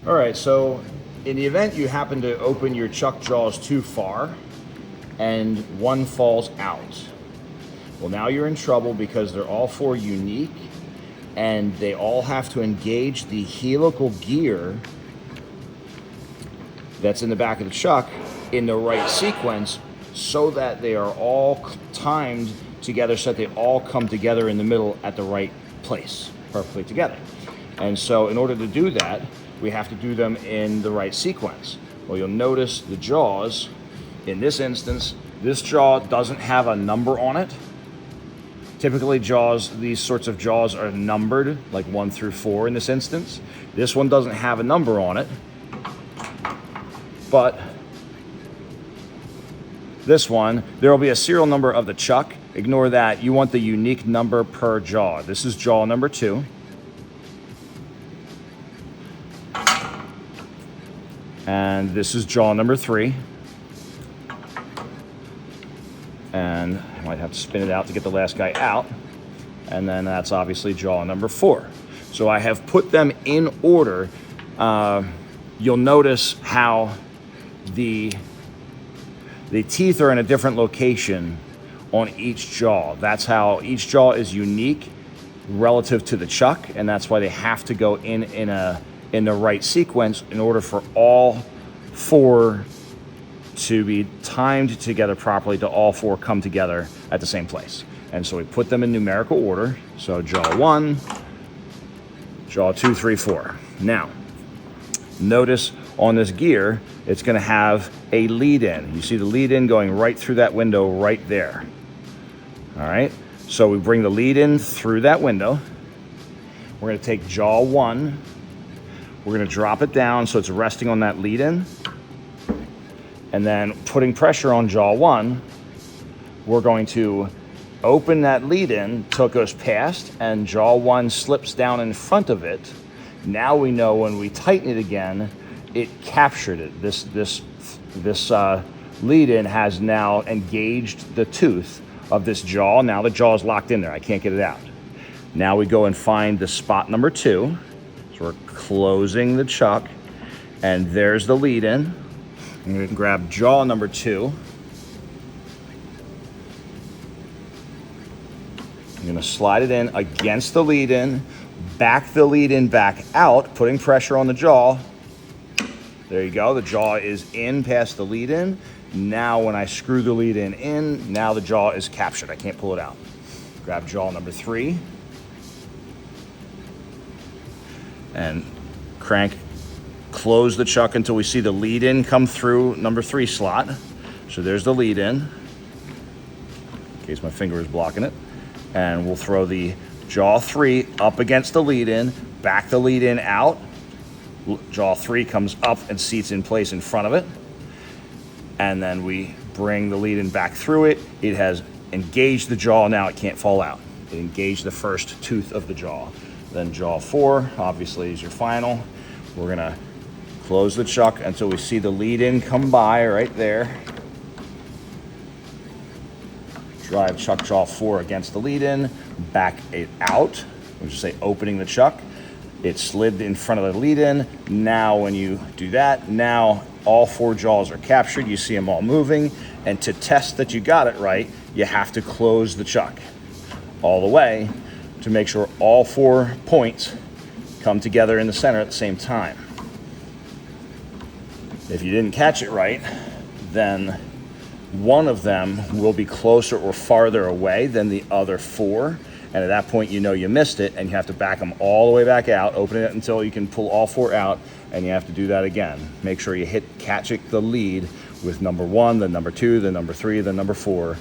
All right, so in the event you happen to open your chuck jaws too far and one falls out, well, now you're in trouble because they're all four unique and they all have to engage the helical gear that's in the back of the chuck in the right sequence so that they are all timed together so that they all come together in the middle at the right place, perfectly together. And so in order to do that, we have to do them in the right sequence. Well, you'll notice the jaws, in this instance, this jaw doesn't have a number on it. Typically these sorts of jaws are numbered, like 1 through 4 in this instance. This one doesn't have a number on it, but this one, there will be a serial number of the chuck. Ignore that, you want the unique number per jaw. This is jaw number 2. And this is jaw number 3. And I might have to spin it out to get the last guy out. And then that's obviously jaw number 4. So I have put them in order. You'll notice how the teeth are in a different location on each jaw. That's how each jaw is unique relative to the chuck, and that's why they have to go in the right sequence in order for all 4 to be timed together properly, to all 4 come together at the same place. And so we put them in numerical order. So jaw 1, jaw 2, 3, 4. Now, notice on this gear, it's going to have a lead in. You see the lead in going right through that window right there. All right, so we bring the lead in through that window. We're going to take jaw 1. We're going to drop it down so it's resting on that lead in. And then putting pressure on jaw 1, we're going to open that lead in till it goes past and jaw 1 slips down in front of it. Now we know when we tighten it again, it captured it. This lead in has now engaged the tooth of this jaw. Now the jaw is locked in there. I can't get it out. Now we go and find the spot number 2. So we're closing the chuck, and there's the lead in. I'm going to grab jaw number 2. I'm going to slide it in against the lead in, back the lead in back out, putting pressure on the jaw. There you go. The jaw is in past the lead in. Now when I screw the lead in, now the jaw is captured. I can't pull it out. Grab jaw number 3 and crank, close the chuck until we see the lead in come through number 3 slot. So there's the lead in case my finger is blocking it. And we'll throw the jaw 3 up against the lead in, back the lead in out. Jaw 3 comes up and seats in place in front of it. And then we bring the lead in back through it. It has engaged the jaw, now it can't fall out. It engaged the first tooth of the jaw. Then jaw 4, obviously, is your final. We're gonna close the chuck until we see the lead in come by right there. Drive chuck jaw 4 against the lead in, back it out, which is say opening the chuck. It slid in front of the lead in. Now when you do that, now all 4 jaws are captured. You see them all moving. And to test that you got it right, you have to close the chuck all the way to make sure all 4 points come together in the center at the same time. If you didn't catch it right, then one of them will be closer or farther away than the other 4. And at that point, you know you missed it, and you have to back them all the way back out, open it until you can pull all 4 out, and you have to do that again. Make sure you catch the lead with number 1, then number 2, then number 3, then number 4,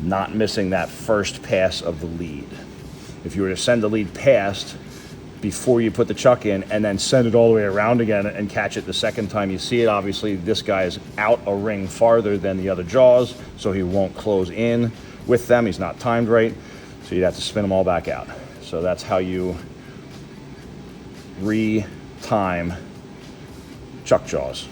not missing that first pass of the lead. If you were to send the lead past before you put the chuck in and then send it all the way around again and catch it the second time you see it, obviously this guy is out a ring farther than the other jaws, so he won't close in with them. He's not timed right. So you'd have to spin them all back out. So that's how you re-time chuck jaws.